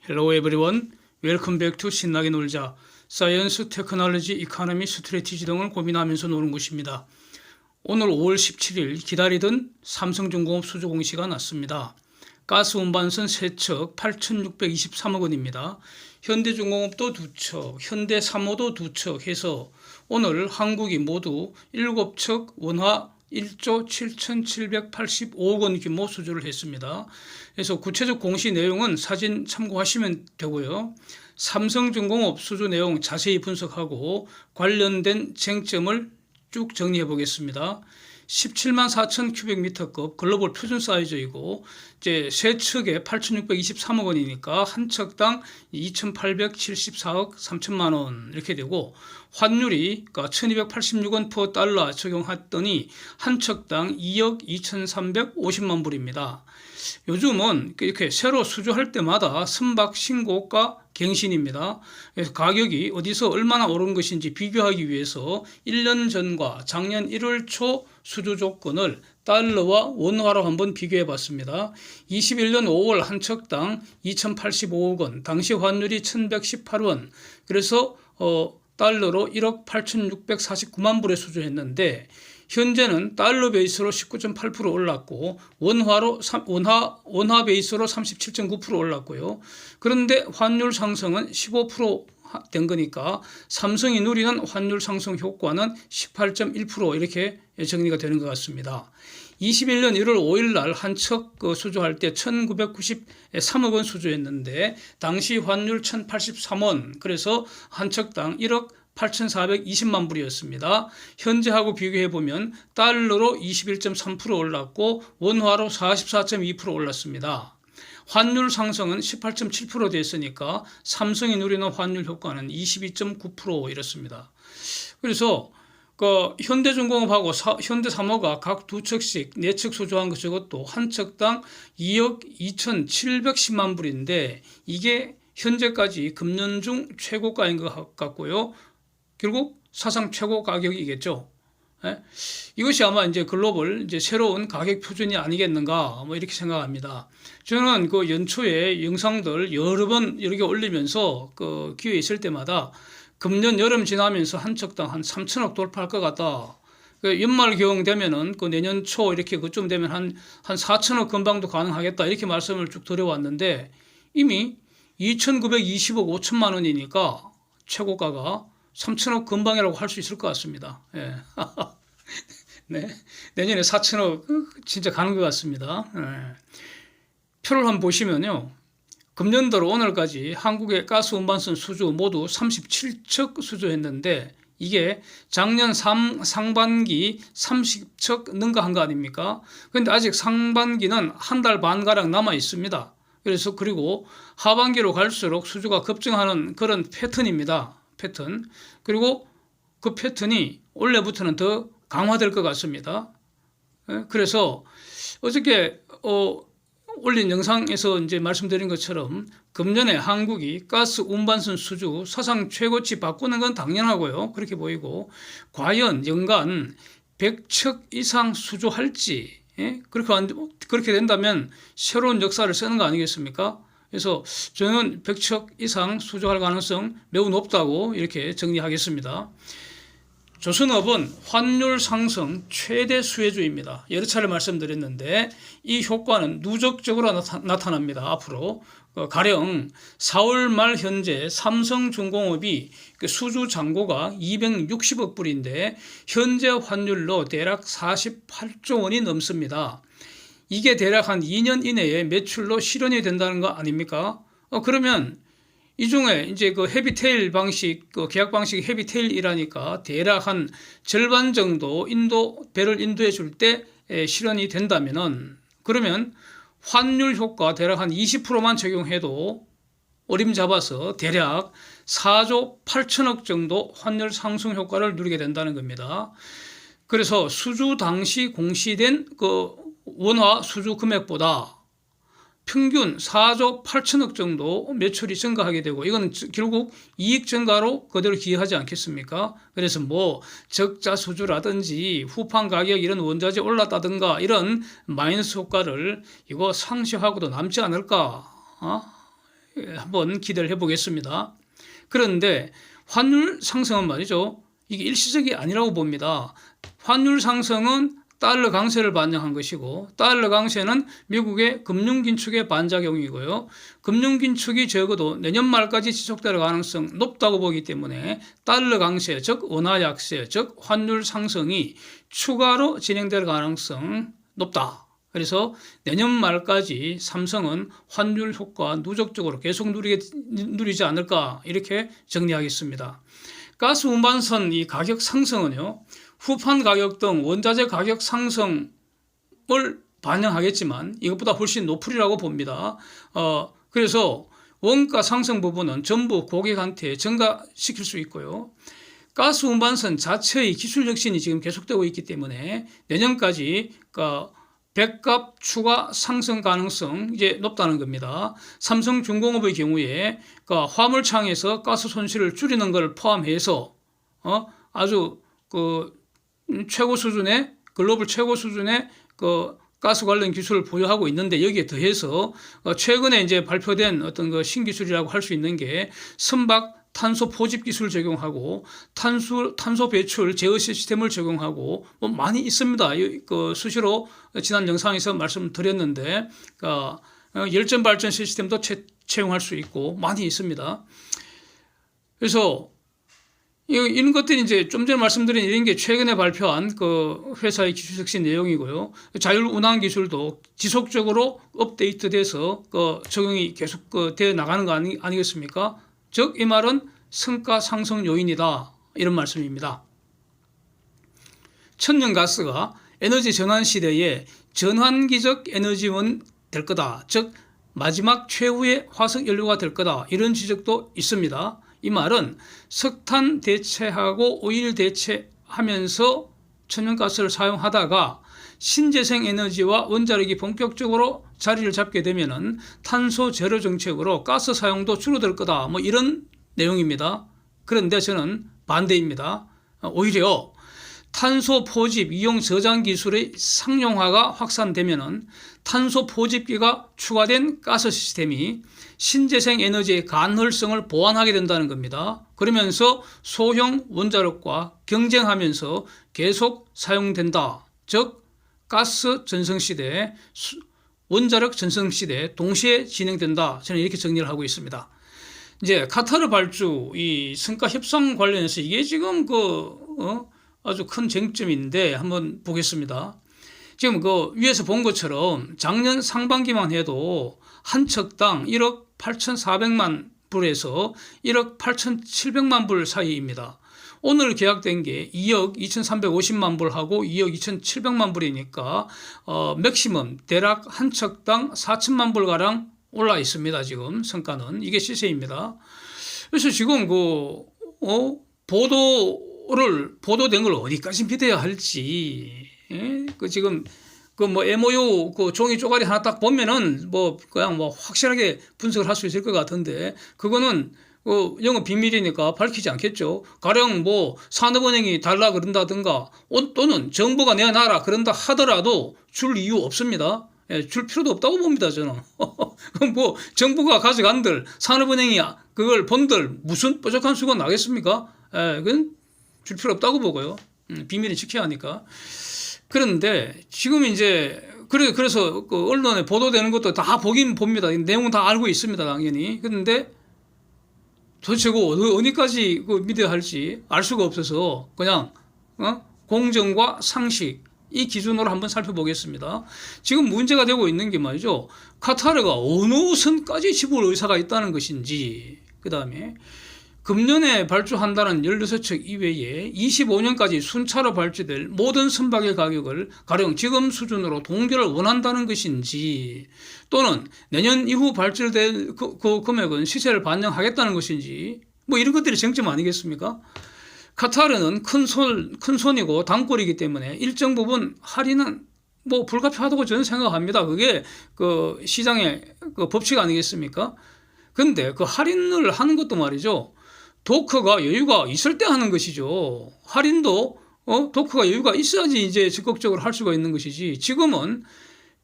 Hello everyone. Welcome back to 신나게 놀자. 사이언스, 테크놀로지, 이코노미, 스트래티지 등을 고민하면서 노는 곳입니다. 오늘 5월 17일 기다리던 삼성중공업 수주 공시가 났습니다. 가스 운반선 3척 8,623억 원입니다. 현대중공업도 2척, 현대삼호도 2척 해서 오늘 한국이 모두 7척 원화 1조 7,785억 원 규모 수주를 했습니다. 그래서 구체적 공시 내용은 사진 참고하시면 되고요. 삼성중공업 수주 내용 자세히 분석하고 관련된 쟁점을 쭉 정리해 보겠습니다. 17만 4천 큐빅미터급 글로벌 표준 사이즈이고 이제 세 척에 8,623억 원이니까 한 척당 2,874억 3천만 원 이렇게 되고 환율이 그러니까 1,286원 per 달러 적용했더니 한 척당 2억 2,350만 불입니다. 요즘은 이렇게 새로 수주할 때마다 선박 신고가 갱신입니다. 그래서 가격이 어디서 얼마나 오른 것인지 비교하기 위해서 1년 전과 작년 1월 초 수주 조건을 달러와 원화로 한번 비교해 봤습니다. 21년 5월 한 척당 2,085억 원, 당시 환율이 1,118원, 그래서 달러로 1억 8,649만 불에 수주했는데 현재는 달러 베이스로 19.8% 올랐고 원화 베이스로 37.9% 올랐고요. 그런데 환율 상승은 15%된 거니까 삼성이 누리는 환율 상승 효과는 18.1% 이렇게 정리가 되는 것 같습니다. 21년 1월 5일 날 한 척 수주할 때 1,993억 원 수주했는데 당시 환율 1,083원, 그래서 한 척당 1억 8,420만 불이었습니다. 현재하고 비교해보면 달러로 21.3% 올랐고 원화로 44.2% 올랐습니다. 환율 상승은 18.7% 됐으니까 삼성이 누리는 환율 효과는 22.9% 이렇습니다. 그래서 현대중공업하고 현대삼호가 각 2척씩 4척 수주한 것 저것도 한 척당 2억 2,710만 불인데 이게 현재까지 금년 중 최고가인 것 같고요. 결국 사상 최고 가격이겠죠. 예? 이것이 아마 이제 글로벌 이제 새로운 가격 표준이 아니겠는가 뭐 이렇게 생각합니다. 저는 그 연초에 영상들 여러 번 이렇게 올리면서 그 기회 있을 때마다 금년 여름 지나면서 한 척당 한 3천억 돌파할 것 같다. 연말경 되면은 그 내년 초 이렇게 그쯤 되면 한 4천억 근방도 가능하겠다 이렇게 말씀을 쭉 드려왔는데 이미 2,920억 5천만 원이니까 최고가가 3천억 근방이라고 할 수 있을 것 같습니다. 예. 네. 내년에 4천억 진짜 가는 것 같습니다. 예. 표를 한번 보시면요. 금년도로 오늘까지 한국의 가스 운반선 수주 모두 37척 수주했는데 이게 작년 상반기 30척 능가한 거 아닙니까? 그런데 아직 상반기는 한 달 반가량 남아 있습니다. 그래서 그리고 하반기로 갈수록 수주가 급증하는 그런 패턴입니다. 패턴. 그리고 그 패턴이 올해부터는 더 강화될 것 같습니다. 그래서 어저께 올린 영상에서 이제 말씀드린 것처럼 금년에 한국이 가스 운반선 수주 사상 최고치 바꾸는 건 당연하고요. 그렇게 보이고 과연 연간 100척 이상 수주할지 그렇게 된다면 새로운 역사를 쓰는 거 아니겠습니까? 그래서 저는 100척 이상 수주할 가능성 매우 높다고 이렇게 정리하겠습니다. 조선업은 환율 상승 최대 수혜주입니다. 여러 차례 말씀드렸는데 이 효과는 누적적으로 나타납니다. 앞으로 가령 4월 말 현재 삼성중공업이 수주 잔고가 260억 불인데 현재 환율로 대략 48조 원이 넘습니다. 이게 대략 한 2년 이내에 매출로 실현이 된다는 거 아닙니까? 그러면 이 중에 이제 그 헤비테일 방식, 그 계약 방식이 헤비테일이라니까 대략 한 절반 정도 배를 인도해 줄 때 실현이 된다면은 그러면 환율 효과 대략 한 20%만 적용해도 어림 잡아서 대략 4조 8천억 정도 환율 상승 효과를 누리게 된다는 겁니다. 그래서 수주 당시 공시된 그 원화 수주 금액보다 평균 4조 8천억 정도 매출이 증가하게 되고 이건 결국 이익 증가로 그대로 기여하지 않겠습니까? 그래서 뭐 적자 수주라든지 후판 가격 이런 원자재 올랐다든가 이런 마이너스 효과를 이거 상쇄하고도 남지 않을까? 한번 기대를 해보겠습니다. 그런데 환율 상승은 말이죠. 이게 일시적이 아니라고 봅니다. 환율 상승은 달러 강세를 반영한 것이고 달러 강세는 미국의 금융 긴축의 반작용이고요. 금융 긴축이 적어도 내년 말까지 지속될 가능성 높다고 보기 때문에 달러 강세, 즉 원화 약세, 즉 환율 상승이 추가로 진행될 가능성 높다. 그래서 내년 말까지 삼성은 환율 효과 누적적으로 계속 누리지 않을까 이렇게 정리하겠습니다. 가스 운반선 이 가격 상승은요. 후판 가격 등 원자재 가격 상승을 반영하겠지만 이것보다 훨씬 높으리라고 봅니다. 그래서 원가 상승 부분은 전부 고객한테 전가시킬 수 있고요. 가스 운반선 자체의 기술 혁신이 지금 계속되고 있기 때문에 내년까지 배값 추가 상승 가능성 이제 높다는 겁니다. 삼성중공업의 경우에 화물창에서 가스 손실을 줄이는 걸 포함해서 아주 최고 수준의 글로벌 최고 수준의 가스 관련 기술을 보유하고 있는데 여기에 더해서 최근에 이제 발표된 어떤 신기술이라고 할 수 있는 게 선박 탄소 포집 기술 적용하고 탄소 배출 제어 시스템을 적용하고 뭐 많이 있습니다. 수시로 지난 영상에서 말씀드렸는데 열전 발전 시스템도 채용할 수 있고 많이 있습니다. 그래서 이런 것들이 이제 좀 전에 말씀드린 이런 게 최근에 발표한 회사의 기술 혁신 내용이고요. 자율 운항 기술도 지속적으로 업데이트돼서 적용이 계속 되어 나가는 거 아니겠습니까? 즉 이 말은 성과 상승 요인이다 이런 말씀입니다. 천연가스가 에너지 전환 시대에 전환기적 에너지원 될 거다. 즉 마지막 최후의 화석 연료가 될 거다. 이런 지적도 있습니다. 이 말은 석탄 대체하고 오일 대체하면서 천연가스를 사용하다가 신재생 에너지와 원자력이 본격적으로 자리를 잡게 되면은 탄소 제로 정책으로 가스 사용도 줄어들 거다. 뭐 이런 내용입니다. 그런데 저는 반대입니다. 오히려 탄소 포집 이용 저장 기술의 상용화가 확산되면은 탄소 포집기가 추가된 가스 시스템이 신재생 에너지의 간헐성을 보완하게 된다는 겁니다. 그러면서 소형 원자력과 경쟁하면서 계속 사용된다. 즉 가스 전성시대, 원자력 전성시대 동시에 진행된다. 저는 이렇게 정리를 하고 있습니다. 이제 카타르 발주 이 성과 협상 관련해서 이게 지금 아주 큰 쟁점인데 한번 보겠습니다. 지금 위에서 본 것처럼 작년 상반기만 해도 한 척당 1억 8,400만 불에서 1억 8,700만 불 사이입니다. 오늘 계약된 게 2억 2,350만 불하고 2억 2,700만 불이니까 맥시멈 대략 한 척당 4천만 불가량 올라 있습니다. 지금 성과는 이게 시세입니다. 그래서 지금 보도된 걸 어디까지 믿어야 할지 지금 MOU 종이 쪼가리 하나 딱 보면은 그냥 확실하게 분석을 할 수 있을 것 같은데 그거는 영업 비밀이니까 밝히지 않겠죠. 가령 산업은행이 달라 그런다든가 또는 정부가 내놔라 그런다 하더라도 줄 이유 없습니다. 줄 필요도 없다고 봅니다, 저는. 정부가 가져간들 산업은행이 그걸 본들 무슨 뾰족한 수가 나겠습니까? 그건 줄 필요 없다고 보고요. 비밀이 지켜야 하니까. 그런데 지금 이제 그래서 언론에 보도되는 것도 다 보긴 봅니다. 내용은 다 알고 있습니다, 당연히. 그런데 도대체 어디까지 믿어야 할지 알 수가 없어서 그냥 공정과 상식 이 기준으로 한번 살펴보겠습니다. 지금 문제가 되고 있는 게 말이죠. 카타르가 어느 선까지 집을 의사가 있다는 것인지, 그 다음에 금년에 발주한다는 16척 이외에 25년까지 순차로 발주될 모든 선박의 가격을 가령 지금 수준으로 동결을 원한다는 것인지 또는 내년 이후 발주될 그 금액은 시세를 반영하겠다는 것인지 이런 것들이 쟁점 아니겠습니까? 카타르는 큰 손이고 단골이기 때문에 일정 부분 할인은 불가피하다고 저는 생각합니다. 그게 시장의 법칙 아니겠습니까? 근데 할인을 하는 것도 말이죠. 도커가 여유가 있을 때 하는 것이죠. 할인도 도커가 여유가 있어야지 이제 적극적으로 할 수가 있는 것이지. 지금은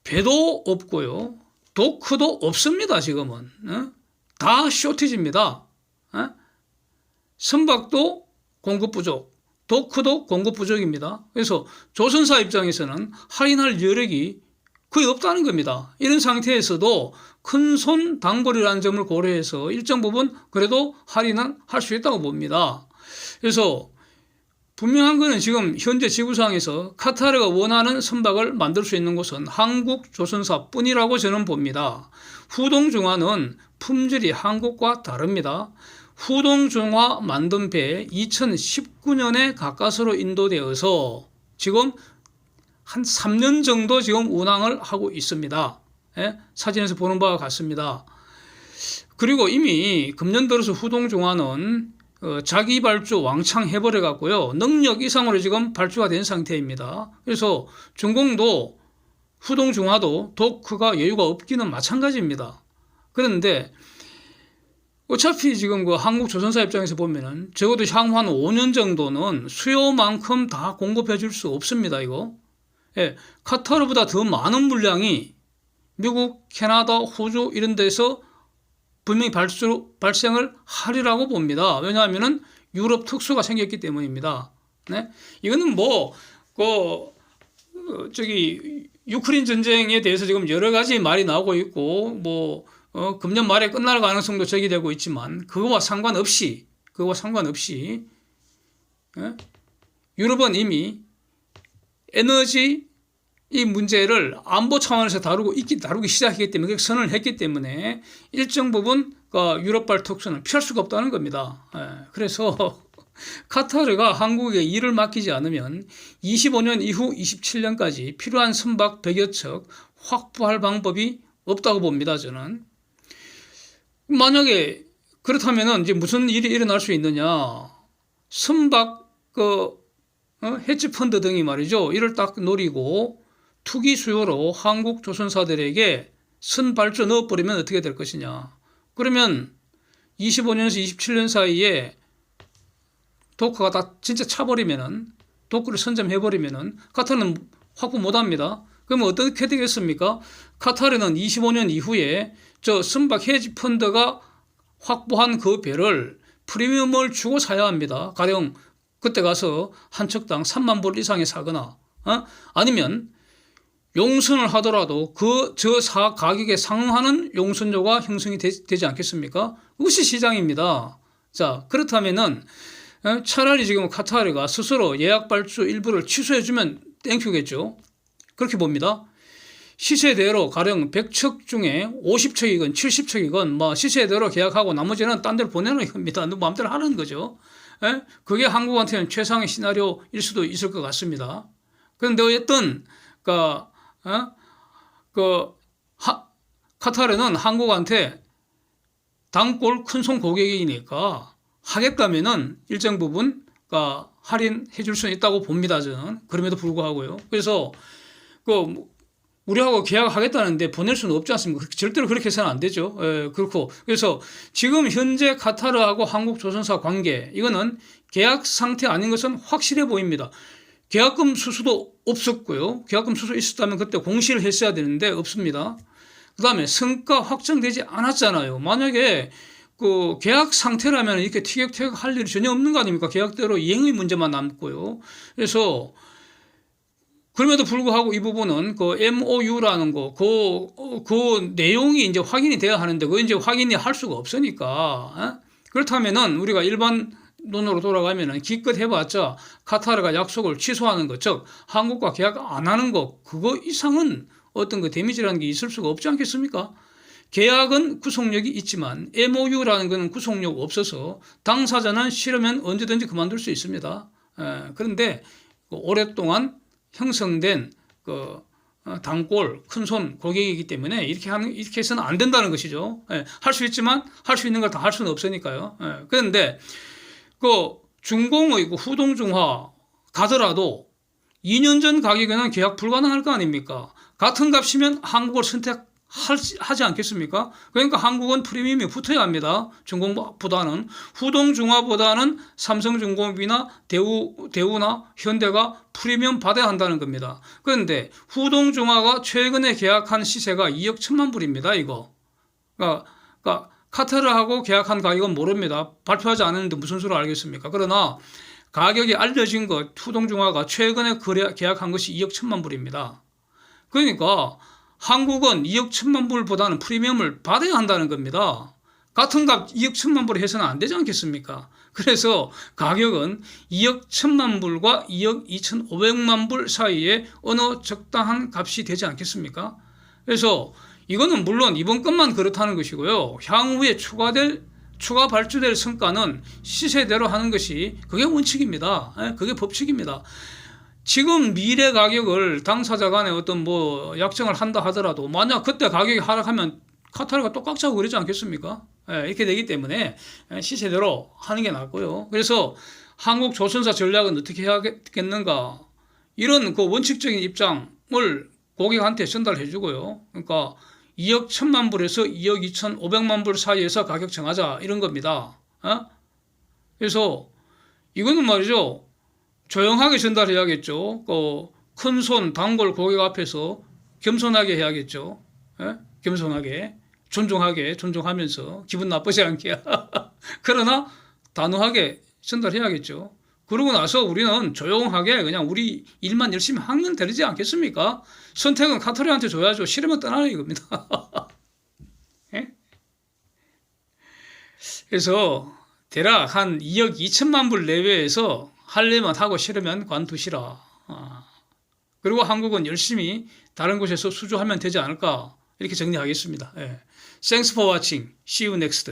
배도 없고요. 도커도 없습니다. 지금은. 다 쇼티지입니다. 에? 선박도 공급 부족, 도크도 공급 부족입니다. 그래서 조선사 입장에서는 할인할 여력이 거의 없다는 겁니다. 이런 상태에서도 큰손 단골이라는 점을 고려해서 일정 부분 그래도 할인은 할 수 있다고 봅니다. 그래서 분명한 것은 지금 현재 지구상에서 카타르가 원하는 선박을 만들 수 있는 곳은 한국 조선사뿐이라고 저는 봅니다. 후동중화는 품질이 한국과 다릅니다. 후동중화 만든 배 2019년에 가까스로 인도되어서 지금 한 3년 정도 지금 운항을 하고 있습니다. 예? 사진에서 보는 바와 같습니다. 그리고 이미 금년 들어서 후동중화는 자기 발주 왕창 해버려 갖고요. 능력 이상으로 지금 발주가 된 상태입니다. 그래서 중공도 후동중화도 도크가 여유가 없기는 마찬가지입니다. 그런데 어차피 지금 그 한국 조선사 입장에서 보면은 적어도 향후 한 5년 정도는 수요만큼 다 공급해 줄 수 없습니다. 이거. 예, 카타르보다 더 많은 물량이 미국, 캐나다, 호주 이런 데서 분명히 발생을 하리라고 봅니다. 왜냐하면은 유럽 특수가 생겼기 때문입니다. 네? 이거는 유크레인 전쟁에 대해서 지금 여러 가지 말이 나오고 있고, 금년 말에 끝날 가능성도 제기되고 있지만, 그거와 상관없이, 예? 유럽은 이미 에너지 이 문제를 안보 차원에서 다루기 시작했기 때문에, 선언을 했기 때문에 일정 부분 유럽발 특수는 피할 수가 없다는 겁니다. 그래서 카타르가 한국에 일을 맡기지 않으면 25년 이후 27년까지 필요한 선박 100여 척 확보할 방법이 없다고 봅니다. 저는. 만약에 그렇다면 이제 무슨 일이 일어날 수 있느냐. 선박 헤지펀드 등이 말이죠. 이를 딱 노리고 투기 수요로 한국 조선사들에게 선발주 넣어버리면 어떻게 될 것이냐. 그러면 25년에서 27년 사이에 도크가 다 진짜 차버리면은, 도크를 선점해버리면은 카타르는 확보 못합니다. 그러면 어떻게 되겠습니까? 카타르는 25년 이후에 저 선박 헤지펀드가 확보한 그 배를 프리미엄을 주고 사야 합니다. 가령 그때 가서 한 척당 3만 불 이상에 사거나, 아니면 용선을 하더라도 저 가격에 상응하는 용선료가 형성이 되지 않겠습니까? 그것이 시장입니다. 자, 그렇다면은 차라리 지금 카타르가 스스로 예약 발주 일부를 취소해주면 땡큐겠죠. 그렇게 봅니다. 시세대로 가령 100척 중에 50척이건 70척이건 시세대로 계약하고 나머지는 딴 데로 보내는 겁니다. 마음대로 하는 거죠. 그게 한국한테는 최상의 시나리오일 수도 있을 것 같습니다. 그런데 어쨌든 카타르는 한국한테 단골 큰손 고객이니까 하겠다면은 일정 부분 할인해 줄 수 있다고 봅니다. 저는. 그럼에도 불구하고요. 그래서 우리하고 계약하겠다는데 보낼 수는 없지 않습니까? 절대로 그렇게 해서는 안 되죠. 그렇고. 그래서 지금 현재 카타르하고 한국 조선사 관계, 이거는 계약 상태 아닌 것은 확실해 보입니다. 계약금 수수도 없었고요. 계약금 수수 있었다면 그때 공시를 했어야 되는데 없습니다. 그 다음에 성과 확정되지 않았잖아요. 만약에 계약 상태라면 이렇게 티격태격 할 일이 전혀 없는 거 아닙니까? 계약대로 이행의 문제만 남고요. 그래서 그럼에도 불구하고 이 부분은 MOU라는 그 내용이 이제 확인이 돼야 하는데, 그거 이제 확인이 할 수가 없으니까. 그렇다면은 우리가 일반 논으로 돌아가면은 기껏 해봤자 카타르가 약속을 취소하는 것, 즉 한국과 계약 안 하는 것, 그거 이상은 어떤 데미지라는 게 있을 수가 없지 않겠습니까? 계약은 구속력이 있지만 MOU라는 것은 구속력 없어서 당사자는 싫으면 언제든지 그만둘 수 있습니다. 그런데 오랫동안 형성된 단골 큰손 고객이기 때문에 이렇게 해서는 안 된다는 것이죠. 할 수 있지만 할 수 있는 걸 다 할 수는 없으니까요. 그런데 중공의 후동중화 가더라도 2년 전 가격에는 계약 불가능할 거 아닙니까? 같은 값이면 한국을 선택하지 않겠습니까? 그러니까 한국은 프리미엄이 붙어야 합니다. 중공보다는. 후동중화보다는 삼성중공업이나 대우나 현대가 프리미엄 받아야 한다는 겁니다. 그런데 후동중화가 최근에 계약한 시세가 2억 1천만 불입니다. 이거. 그러니까 카타르하고 계약한 가격은 모릅니다. 발표하지 않았는데 무슨 수로 알겠습니까? 그러나 가격이 알려진 것, 투동중화가 최근에 계약한 것이 2억 1천만 불입니다. 그러니까 한국은 2억 1천만 불보다는 프리미엄을 받아야 한다는 겁니다. 같은 값 2억 1천만 불 해서는 안 되지 않겠습니까? 그래서 가격은 2억 1천만 불과 2억 2,500만 불 사이에 어느 적당한 값이 되지 않겠습니까? 그래서 이거는 물론 이번 건만 그렇다는 것이고요. 향후에 추가 발주될 성과는 시세대로 하는 것이 그게 원칙입니다. 그게 법칙입니다. 지금 미래 가격을 당사자 간에 어떤 뭐 약정을 한다 하더라도 만약 그때 가격이 하락하면 카타르가 또 꽉 차고 그러지 않겠습니까? 이렇게 되기 때문에 시세대로 하는 게 낫고요. 그래서 한국 조선사 전략은 어떻게 해야겠는가? 이런 그 원칙적인 입장을 고객한테 전달해 주고요. 그러니까 2억 1천만 불에서 2억 2,500만 불 사이에서 가격 정하자 이런 겁니다. 그래서 이거는 말이죠. 조용하게 전달해야겠죠. 큰 손 단골 고객 앞에서 겸손하게 해야겠죠. 겸손하게 존중하면서 기분 나쁘지 않게 그러나 단호하게 전달해야겠죠. 그러고 나서 우리는 조용하게 그냥 우리 일만 열심히 하면 되지 않겠습니까? 선택은 카타르한테 줘야죠. 싫으면 떠나는 이겁니다. 그래서 대략 한 2억 2천만 불 내외에서 하려면 하고 싫으면 관두시라. 그리고 한국은 열심히 다른 곳에서 수주하면 되지 않을까 이렇게 정리하겠습니다. Thanks for watching. See you next.